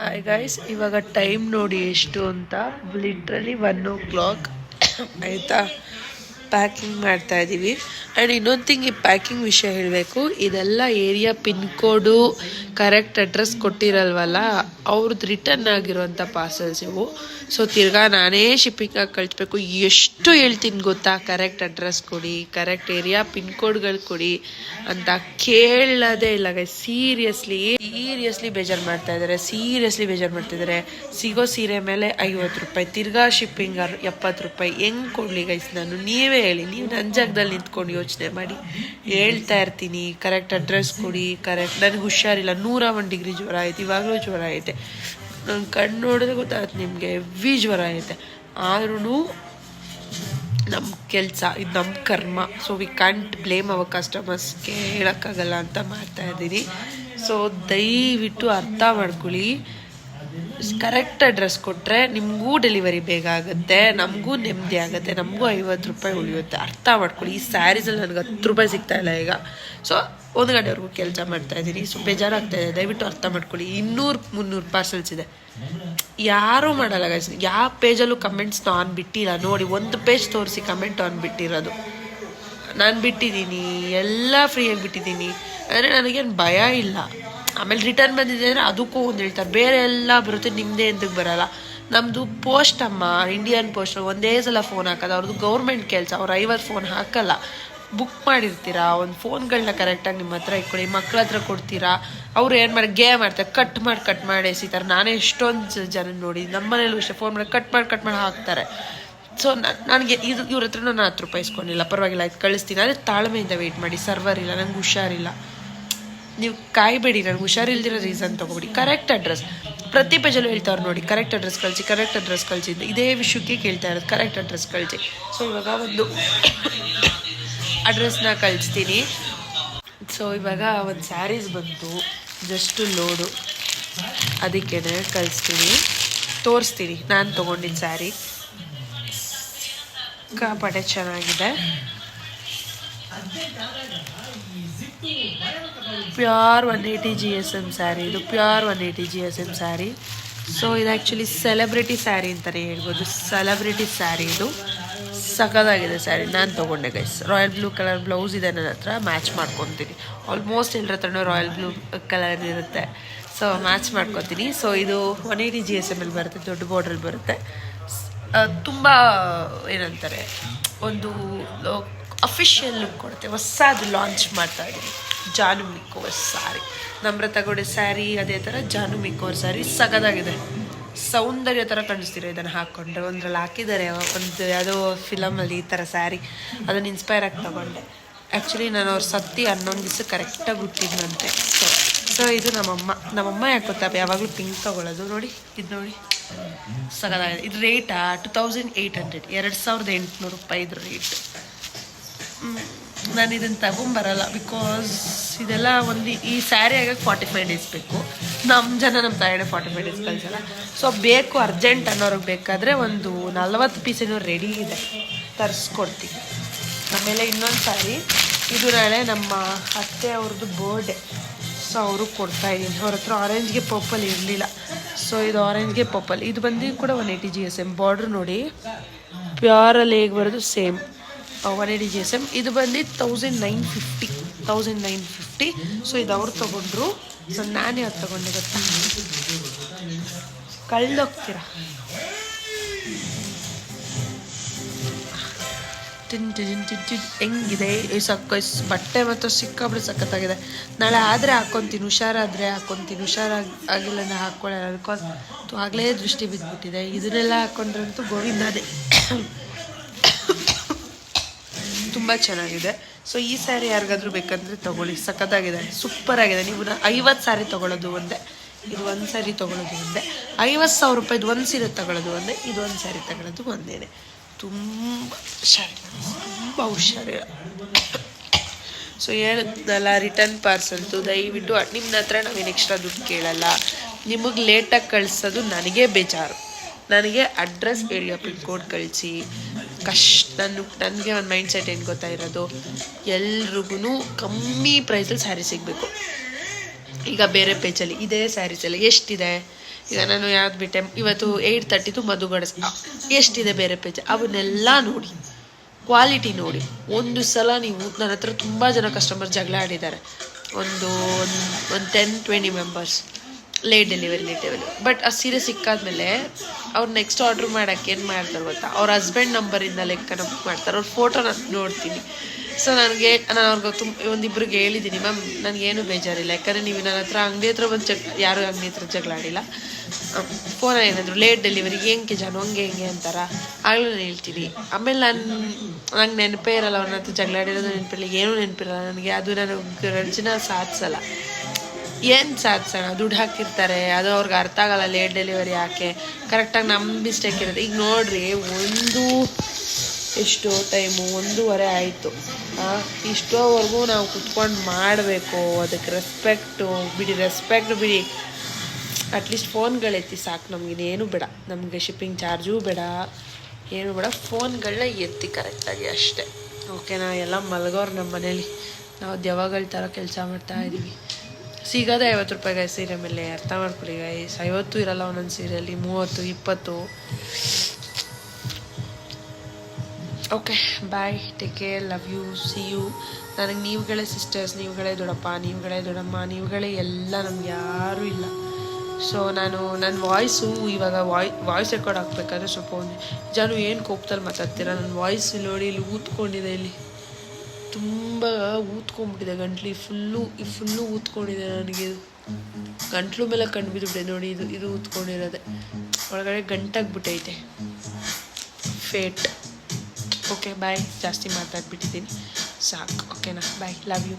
Hi guys, ಇವಾಗ time ನೋಡಿ ಎಷ್ಟು ಅಂತ. ಲಿಟ್ರಲಿ 1 o'clock ಆಯಿತಾ. ಪ್ಯಾಕಿಂಗ್ ಮಾಡ್ತಾ ಇದ್ದೀವಿ. ಆ್ಯಂಡ್ ಇನ್ನೊಂದು ಥಿಂಗ್, ಈ ಪ್ಯಾಕಿಂಗ್ ವಿಷಯ ಹೇಳಬೇಕು. ಇದೆಲ್ಲ area pin code correct address ಕೊಟ್ಟಿರಲ್ವಲ್ಲ, ಅವ್ರದ್ದು ರಿಟರ್ನ್ ಆಗಿರೋಂಥ ಪಾರ್ಸಲ್ಸ್ ಇವು. ಸೊ ತಿರ್ಗಾ ನಾನೇ ಶಿಪ್ಪಿಂಗಾಗಿ ಕಳಿಸ್ಬೇಕು. ಎಷ್ಟು ಹೇಳ್ತೀನಿ ಗೊತ್ತಾ, ಕರೆಕ್ಟ್ ಅಡ್ರೆಸ್ ಕೊಡಿ, ಕರೆಕ್ಟ್ ಏರಿಯಾ ಪಿನ್ ಕೋಡ್ಗಳು ಕೊಡಿ ಅಂತ ಕೇಳೋದೇ ಇಲ್ಲ ಗೈಸ್. ಸೀರಿಯಸ್ಲಿ ಬೇಜಾರು ಮಾಡ್ತಾ ಇದ್ದಾರೆ. ಸಿಗೋ ಸೀರೆ ಮೇಲೆ 50 ರೂಪಾಯಿ, ತಿರ್ಗಾ ಶಿಪ್ಪಿಂಗ್ 70 ರೂಪಾಯಿ. ಹೆಂಗೆ ಕೊಡಲಿ ಗೈಸ್ ನಾನು? ನೀವೇ ಹೇಳಿ. ನೀವು ನನ್ನ ಜಾಗದಲ್ಲಿ ನಿಂತ್ಕೊಂಡು ಯೋಚನೆ ಮಾಡಿ. ಹೇಳ್ತಾ ಇರ್ತೀನಿ ಕರೆಕ್ಟ್ ಅಡ್ರೆಸ್ ಕೊಡಿ, ಕರೆಕ್ಟ್. ನನಗೆ ಹುಷಾರಿಲ್ಲ, 101 ಡಿಗ್ರಿ ಜ್ವರ ಐತೆ. ಇವಾಗಲೂ ಜ್ವರ ಐತೆ. ನನ್ನ ಕಣ್ಣು ನೋಡಿದ್ರೆ ಗೊತ್ತಾಗುತ್ತೆ ನಿಮಗೆ, ಹೆವಿ ಜ್ವರ ಐತೆ. ಆದ್ರೂ ನಮ್ಮ ಕೆಲಸ, ಇದು ನಮ್ಮ ಕರ್ಮ. So we can't blame our ಕಸ್ಟಮರ್ಸ್ಗೆ, ಹೇಳೋಕ್ಕಾಗಲ್ಲ ಅಂತ ಮಾಡ್ತಾ ಇದ್ದೀನಿ. ಸೊ ದಯವಿಟ್ಟು ಅರ್ಥ ಮಾಡ್ಕೊಳ್ಳಿ. ಕರೆಕ್ಟ್ ಅಡ್ರೆಸ್ ಕೊಟ್ಟರೆ ನಿಮಗೂ ಡೆಲಿವರಿ ಬೇಗ ಆಗುತ್ತೆ, ನಮಗೂ ನೆಮ್ಮದಿ ಆಗುತ್ತೆ, ನಮಗೂ 50 ರೂಪಾಯಿ ಉಳಿಯುತ್ತೆ. ಅರ್ಥ ಮಾಡ್ಕೊಳ್ಳಿ. ಈ ಸ್ಯಾರೀಸಲ್ಲಿ ನನಗೆ 10 ರೂಪಾಯಿ ಸಿಗ್ತಾಯಿಲ್ಲ ಈಗ. ಸೊ 1 ಗಂಟೆವರೆಗೂ ಕೆಲಸ ಮಾಡ್ತಾಯಿದ್ದೀನಿ. ಸೊ ಬೇಜಾರಾಗ್ತಾಯಿದೆ. ದಯವಿಟ್ಟು ಅರ್ಥ ಮಾಡ್ಕೊಳ್ಳಿ. 200-300 ಪಾರ್ಸಲ್ಸ್ ಇದೆ. ಯಾರೂ ಮಾಡಲ್ಲ ಗೈಸ್. ಯಾವ ಪೇಜಲ್ಲೂ ಕಮೆಂಟ್ಸ್ ನಾನು ಬಿಟ್ಟಿಲ್ಲ ನೋಡಿ. ಒಂದು ಪೇಜ್ ತೋರಿಸಿ ಕಮೆಂಟ್ ಆನ್ ಬಿಟ್ಟಿರೋದು ನಾನು ಬಿಟ್ಟಿದ್ದೀನಿ. ಎಲ್ಲ ಫ್ರೀಯಾಗಿ ಬಿಟ್ಟಿದ್ದೀನಿ. ಅಂದರೆ ನನಗೇನು ಭಯ ಇಲ್ಲ. ಆಮೇಲೆ ರಿಟರ್ನ್ ಬಂದಿದೆ ಅಂದರೆ ಅದಕ್ಕೂ ಒಂದು ಹೇಳ್ತಾರೆ, ಬೇರೆ ಎಲ್ಲ ಬರುತ್ತೆ, ನಿಮ್ಮದೇ ಎಂದಕ್ಕೆ ಬರೋಲ್ಲ. ನಮ್ಮದು ಪೋಸ್ಟ್ ಅಮ್ಮ, ಇಂಡಿಯನ್ ಪೋಸ್ಟ್. ಒಂದೇ ಸಲ ಫೋನ್ ಹಾಕೋದು. ಅವ್ರದ್ದು ಗೌರ್ಮೆಂಟ್ ಕೆಲಸ. ಅವ್ರು 50 ಫೋನ್ ಹಾಕಲ್ಲ. ಬುಕ್ ಮಾಡಿರ್ತೀರಾ, ಒಂದು ಫೋನ್ಗಳನ್ನ ಕರೆಕ್ಟಾಗಿ ನಿಮ್ಮ ಹತ್ರ ಇಟ್ಕೊಳ್ಳಿ. ಮಕ್ಳ ಹತ್ರ ಕೊಡ್ತೀರಾ, ಅವ್ರು ಏನು ಮಾಡಿ ಗೇಮ್ ಮಾಡ್ತಾರೆ, ಕಟ್ ಮಾಡಿ ಎಸಿತಾರೆ. ನಾನೇ ಎಷ್ಟೊಂದು ಜನ ನೋಡಿ, ನಮ್ಮ ಮನೇಲೂ ಅಷ್ಟೇ, ಫೋನ್ ಮಾಡಿ ಕಟ್ ಮಾಡಿ ಹಾಕ್ತಾರೆ. ಸೊ ನನಗೆ ಇವ್ರ ಹತ್ರ ನಾನು 10 ರೂಪಾಯಿ ಇಸ್ಕೊಂಡಿಲ್ಲ, ಪರವಾಗಿಲ್ಲ, ಆಯ್ತು ಕಳಿಸ್ತೀನಿ. ಅದೇ ತಾಳ್ಮೆಯಿಂದ ವೆಯ್ಟ್ ಮಾಡಿ. ಸರ್ವರ್ ಇಲ್ಲ, ನಂಗೆ ಹುಷಾರಿಲ್ಲ, ನೀವು ಕಾಯ್ಬೇಡಿ. ನನಗೆ ಹುಷಾರಿಲ್ದಿರೋ ರೀಸನ್ ತೊಗೊಬಿಡಿ. ಕರೆಕ್ಟ್ ಅಡ್ರೆಸ್ ಪ್ರತಿ ಪೇಜಲ್ಲೂ ಹೇಳ್ತಾವ್ರು ನೋಡಿ, ಕರೆಕ್ಟ್ ಅಡ್ರೆಸ್ ಕಳಿಸಿ. ಇದೇ ವಿಷಯಕ್ಕೆ ಕೇಳ್ತಾ ಇರೋದು, ಕರೆಕ್ಟ್ ಅಡ್ರೆಸ್ ಕಳಿಸಿ. ಸೊ ಇವಾಗ ಒಂದು ಅಡ್ರೆಸ್ನ ಕಳಿಸ್ತೀನಿ. ಸೊ ಇವಾಗ ಒಂದು ಸ್ಯಾರೀಸ್ ಬಂತು, ಜಸ್ಟು ಲೋಡು, ಅದಕ್ಕೇ ಕಳಿಸ್ತೀನಿ, ತೋರಿಸ್ತೀನಿ. ನಾನು ತೊಗೊಂಡಿದ್ದ ಸ್ಯಾರಿ ಕಾಪಾಡೆ ಚೆನ್ನಾಗಿದೆ. Pure 180 GSM sari. ಇದು ಪ್ಯೂರ್ 180 GSM ಸ್ಯಾರಿ. ಸೊ ಇದು ಆ್ಯಕ್ಚುಲಿ ಸೆಲೆಬ್ರಿಟಿ ಸ್ಯಾರಿ ಅಂತಲೇ ಹೇಳ್ಬೋದು. ಸೆಲೆಬ್ರಿಟಿ ಸ್ಯಾರಿ ಇದು. ಸಖತ್ತಾಗಿದೆ ಸ್ಯಾರಿ. ನಾನು ತೊಗೊಂಡೆ guys. Royal blue colour blouse ಇದೆ ನನ್ನ ಹತ್ರ, ಮ್ಯಾಚ್ ಮಾಡ್ಕೊತೀನಿ. ಆಲ್ಮೋಸ್ಟ್ ಎಲ್ಲರ ಹತ್ರನೂ ರಾಯಲ್ ಬ್ಲೂ ಕಲರ್ ಇರುತ್ತೆ. ಸೊ ಮ್ಯಾಚ್ ಮಾಡ್ಕೊತೀನಿ. ಸೊ ಇದು 180 GSM ಅಲ್ಲಿ ಬರುತ್ತೆ, ದೊಡ್ಡ ಬಾರ್ಡ್ರಲ್ಲಿ ಬರುತ್ತೆ. ತುಂಬ ಏನಂತಾರೆ, ಒಂದು ಅಫಿಷಿಯಲ್ ಲುಕ್ ಕೊಡುತ್ತೆ. ಹೊಸದು ಲಾಂಚ್ ಮಾಡ್ತಾ ಇದ್ದೀನಿ. ಜಾನು ಮಿಕ್ಕೋವರ್ ಸ್ಯಾರಿ, ನಮ್ರತಾ ಗೌಡ ಸ್ಯಾರಿ ಅದೇ ಥರ ಜಾನು ಮಿಕ್ಕೋವರ್ ಸ್ಯಾರಿ ಸಖತ್ತಾಗಿದೆ. ಸೌಂದರ್ಯ ಥರ ಕಾಣಿಸ್ತೀರ ಇದನ್ನು ಹಾಕ್ಕೊಂಡ್ರೆ. ಒಂದ್ರಲ್ಲಿ ಹಾಕಿದ್ದಾರೆ ಒಂದು ಯಾವುದೋ ಫಿಲಮಲ್ಲಿ ಈ ಥರ ಸ್ಯಾರಿ, ಅದನ್ನು ಇನ್ಸ್ಪೈರ್ ಆಗಿ ತೊಗೊಂಡೆ. ಆ್ಯಕ್ಚುಲಿ ನಾನು ಅವ್ರು ಸತ್ತಿ 11 ದಿವಸ ಕರೆಕ್ಟಾಗಿ ಹುಟ್ಟಿದ್ನಂತೆ. ಸೊ ಇದು ನಮ್ಮಮ್ಮ ಯಾಕೆ ಗೊತ್ತಾ ಯಾವಾಗಲೂ ಪಿಂಕ್ ತೊಗೊಳ್ಳೋದು. ನೋಡಿ ಇದು ನೋಡಿ, ಸಖತ್ತಾಗಿದೆ. ಇದು ರೇಟಾ 2800, 2800 ರೂಪಾಯಿ ಇದ್ರ ರೇಟ್. ನಾನು ಇದನ್ನು ತಗೊಂಬರಲ್ಲ, ಬಿಕಾಸ್ ಇದೆಲ್ಲ ಈ ಸ್ಯಾರಿ ಆಗಕ್ಕೆ 45 ಡೇಸ್ ಬೇಕು. ನಮ್ಮ ತಾಯಿಡೆ 45 ಡೇಸ್ ಕಳಿಸಲ್ಲ. ಸೊ ಬೇಕು ಅರ್ಜೆಂಟ್ ಅನ್ನೋರಿಗೆ ಬೇಕಾದರೆ ಒಂದು 40 ಪೀಸೇನೋ ರೆಡಿ ಇದೆ, ತರಿಸ್ಕೊಡ್ತೀವಿ. ಆಮೇಲೆ ಇನ್ನೊಂದು ಸ್ಯಾರಿ, ಇದು ನಾಳೆ ನಮ್ಮ ಅತ್ತೆ ಅವ್ರದ್ದು ಬರ್ಡೇ. ಸೊ ಅವ್ರಿಗೆ ಕೊಡ್ತಾಯಿದ್ದೀನಿ. ಅವ್ರ ಹತ್ರ ಆರೆಂಜ್ಗೆ ಪರ್ಪಲ್ ಇರಲಿಲ್ಲ. ಸೊ ಇದು ಆರೆಂಜ್ಗೆ ಪರ್ಪಲ್. ಇದು ಬಂದು ಕೂಡ 180 GSM. ಬಾರ್ಡ್ರ್ ನೋಡಿ ಪ್ಯೂರಲ್ಲಿ ಹೇಗೆ ಬರೋದು ಸೇಮ್ 180 GSM. ಇದು ಬಂದು 1950. ಸೊ ಇದು ಅವ್ರು ತೊಗೊಂಡ್ರು. ಸೊ ನಾನೇ ಅದು ತೊಗೊಂಡೆ ಗೊತ್ತಾ, ಕಳ್ದೋಗ್ತೀರ. ಹೆಂಗಿದೆ ಬಟ್ಟೆ ಮಾತ್ರ ಸಿಕ್ಕಾಬಿಟ್ಟು ಸಖತ್ತಾಗಿದೆ. ನಾಳೆ ಆದರೆ ಹಾಕ್ಕೊತೀನಿ, ಹುಷಾರಾದರೆ ಹಾಕ್ಕೊತೀನಿ. ಹುಷಾರಾಗಿಲ್ಲ ಅಂದರೆ ಹಾಕ್ಕೊಳ್ಳೋಣ, ಬಿಕಾಸ್ ಆಗಲೇ ದೃಷ್ಟಿ ಬಿದ್ದುಬಿಟ್ಟಿದೆ. ಇದನ್ನೆಲ್ಲ ಹಾಕ್ಕೊಂಡ್ರಂತೂ ಗೋವಿಂದಾದೆ. ತುಂಬ ಚೆನ್ನಾಗಿದೆ. ಸೊ ಈ ಸ್ಯಾರಿ ಯಾರಿಗಾದ್ರೂ ಬೇಕಂದರೆ ತೊಗೊಳ್ಳಿ, ಸಖತ್ತಾಗಿದೆ, ಸೂಪರಾಗಿದೆ. ನೀವು 50 ಸ್ಯಾರಿ ತೊಗೊಳ್ಳೋದು ಒಂದೇ, ಇದು ಒಂದು ಸ್ಯಾರಿ ತೊಗೊಳ್ಳೋದು ಒಂದೇ. 50,000 ರೂಪಾಯಿದು ಒಂದು ಸೀರೆ ತೊಗೊಳ್ಳೋದು ಒಂದೇ, ಇದು ಒಂದು ಸ್ಯಾರಿ ತೊಗೊಳ್ಳೋದು ಒಂದೇ. ತುಂಬ ಹುಷಾರಿಲ್ಲ. ಸೊ ಹೇಳಿದ್ನಲ್ಲ, ರಿಟರ್ನ್ ಪಾರ್ಸಲ್ತು ದಯವಿಟ್ಟು ನಿಮ್ಮ ಹತ್ರ ನಾವೇನು ಎಕ್ಸ್ಟ್ರಾ ದುಡ್ಡು ಕೇಳಲ್ಲ. ನಿಮಗೆ ಲೇಟಾಗಿ ಕಳಿಸೋದು ನನಗೆ ಬೇಜಾರು. ನನಗೆ ಅಡ್ರೆಸ್ ಏರಿಯಾ ಪಿನ್ ಕೋಡ್ ಕಳಿಸಿ. ನನಗೆ ಒಂದು ಮೈಂಡ್ ಸೆಟ್ ಏನು ಗೊತ್ತಾ ಇರೋದು, ಎಲ್ರಿಗೂ ಕಮ್ಮಿ ಪ್ರೈಸಲ್ಲಿ ಸ್ಯಾರಿ ಸಿಗಬೇಕು. ಈಗ ಬೇರೆ ಪೇಜಲ್ಲಿ ಇದೇ ಸ್ಯಾರೀಸಲ್ಲಿ ಎಷ್ಟಿದೆ, ಈಗ ನಾನು ಯಾವ್ದು ಬಿಟ್ಟೆ ಇವತ್ತು 8:30 ಮಧುಗಡ ಎಷ್ಟಿದೆ ಬೇರೆ ಪೇಜ್ ಅವನ್ನೆಲ್ಲ ನೋಡಿ, ಕ್ವಾಲಿಟಿ ನೋಡಿ. ಒಂದು ಸಲ ನೀವು ನನ್ನ ಹತ್ರ ತುಂಬ ಜನ ಕಸ್ಟಮರ್ ಜಗಳ ಆಡಿದ್ದಾರೆ, ಒಂದು 10-20 ಮೆಂಬರ್ಸ್ ಲೇಟ್ ಡೆಲಿವರಿ. ಬಟ್ ಆ ಸೀರೆ ಸಿಕ್ಕಾದ್ಮೇಲೆ ಅವ್ರು ನೆಕ್ಸ್ಟ್ ಆರ್ಡ್ರ್ ಮಾಡೋಕ್ಕೆ ಏನು ಮಾಡ್ತಾರೆ ಗೊತ್ತಾ, ಅವ್ರ ಹಸ್ಬೆಂಡ್ ನಂಬರಿಂದ ಲೆಕ್ಕನ ಬುಕ್ ಮಾಡ್ತಾರೆ. ಅವ್ರ ಫೋಟೋ ನಾನು ನೋಡ್ತೀನಿ. ಸೊ ನಾನು ಅವ್ರಿಗೆ ಒಂದಿಬ್ರಿಗೆ ಹೇಳಿದ್ದೀನಿ, ಮ್ಯಾಮ್ ನನಗೇನು ಬೇಜಾರಿಲ್ಲ, ಯಾಕಂದರೆ ನೀವು ನನ್ನ ಹತ್ರ ಅಂಗಡಿ ಹತ್ರ ಬಂದು ಯಾರು ಅಂಗಡಿ ಹತ್ರ ಜಗಳ ಆಡಿಲ್ಲ. ಫೋನಲ್ಲಿ ಏನಾದರೂ ಲೇಟ್ ಡೆಲಿವರಿ ಹೆಂಗೆ ಜಾನು ಹೆಂಗೆ ಅಂತಾರ, ಆಗಲೂ ನಾನು ಹೇಳ್ತೀನಿ. ಆಮೇಲೆ ನಂಗೆ ನೆನಪೇ ಇರಲ್ಲ, ಅವ್ರ ಹತ್ರ ಜಗಳ ಆಡಿರೋದು ನೆನಪಿರಲ್ಲ, ಏನೂ ನೆನಪಿರಲ್ಲ ನನಗೆ. ಅದು ನನಗೆ ರಂಜನ ಸಾಧಿಸಲ್ಲ. ಏನು ಸಾಧಿಸೋಣ, ದುಡ್ಡು ಹಾಕಿರ್ತಾರೆ, ಅದು ಅವ್ರಿಗೆ ಅರ್ಥ ಆಗಲ್ಲ ಲೇಟ್ ಡೆಲಿವರಿ ಯಾಕೆ, ಕರೆಕ್ಟಾಗಿ ನಮ್ಮ ಮಿಸ್ಟೇಕ್ ಇರುತ್ತೆ. ಈಗ ನೋಡಿರಿ, ಎಷ್ಟು ಟೈಮು 1:15 ಆಯಿತು. ಇಷ್ಟೋವರೆಗೂ ನಾವು ಕುತ್ಕೊಂಡು ಮಾಡಬೇಕು, ಅದಕ್ಕೆ ರೆಸ್ಪೆಕ್ಟ್ ಬಿಡಿ. ಅಟ್ಲೀಸ್ಟ್ ಫೋನ್ಗಳೆತ್ತಿ ಸಾಕು, ನಮಗಿನ್ನೇನು ಬೇಡ, ನಮಗೆ ಶಿಪ್ಪಿಂಗ್ ಚಾರ್ಜು ಬೇಡ, ಏನು ಬೇಡ, ಫೋನ್ಗಳನ್ನ ಎತ್ತಿ ಕರೆಕ್ಟಾಗಿ ಅಷ್ಟೇ. ಓಕೆನಾ? ಎಲ್ಲ ಮಲಗೋರು ನಮ್ಮ ಮನೇಲಿ, ನಾವು ದೆವ್ವಗಳ ಥರ ಕೆಲಸ ಮಾಡ್ತಾಯಿದ್ದೀವಿ. ಸಿಗೋದೇ 50 ರೂಪಾಯಿಗೆ ಸೀರೆ ಮೇಲೆ, ಅರ್ಥ ಮಾಡ್ಕೊಳ್ಳಿ ಗೈಸ್. 50 ಇರಲ್ಲ ಒಂದೊಂದು ಸೀರೆಯಲ್ಲಿ, 30-20. Okay, bye, take care, love you, see you. ನನಗೆ ನೀವುಗಳೇ ಸಿಸ್ಟರ್ಸ್, ನೀವುಗಳೇ ದೊಡ್ಡಪ್ಪ, ನೀವುಗಳೇ ದೊಡ್ಡಮ್ಮ, ನೀವುಗಳೇ ಎಲ್ಲ, ನಮ್ಗೆ ಯಾರೂ ಇಲ್ಲ. ಸೊ ನನ್ನ ವಾಯ್ಸು ಇವಾಗ ವಾಯ್ಸ್ ರೆಕಾರ್ಡ್ ಹಾಕ್ಬೇಕಾದ್ರೆ ಸ್ವಲ್ಪ ಜಾನು ಏನು ಕೋಪದಲ್ಲಿ ಮಾತಾಡ್ತೀರಾ, ನನ್ನ ವಾಯ್ಸ್ ನೋಡಿ ಇಲ್ಲಿ ಊದ್ಕೊಂಡಿದೆ, ಇಲ್ಲಿ ತುಂಬ ಊದ್ಕೊಂಡ್ಬಿಟ್ಟಿದೆ ಗಂಟ್ಲು, ಫುಲ್ಲು ಊದ್ಕೊಂಡಿದೆ ನನಗೆ. ಇದು ಗಂಟ್ಲು ಮೇಲೆ ಕಂಡು ಬಿದ್ದುಬಿಟ್ಟೆ ನೋಡಿ, ಇದು ಊದ್ಕೊಂಡಿರೋದೆ, ಒಳಗಡೆ ಗಂಟಾಗ್ಬಿಟ್ಟೈತೆ, ಫೇಟ್. ಓಕೆ ಬಾಯ್, ಜಾಸ್ತಿ ಮಾತಾಡ್ಬಿಟ್ಟಿದ್ದೀನಿ, ಸಾಕು. ಓಕೆನಾ? ಬಾಯ್, ಲವ್ ಯು.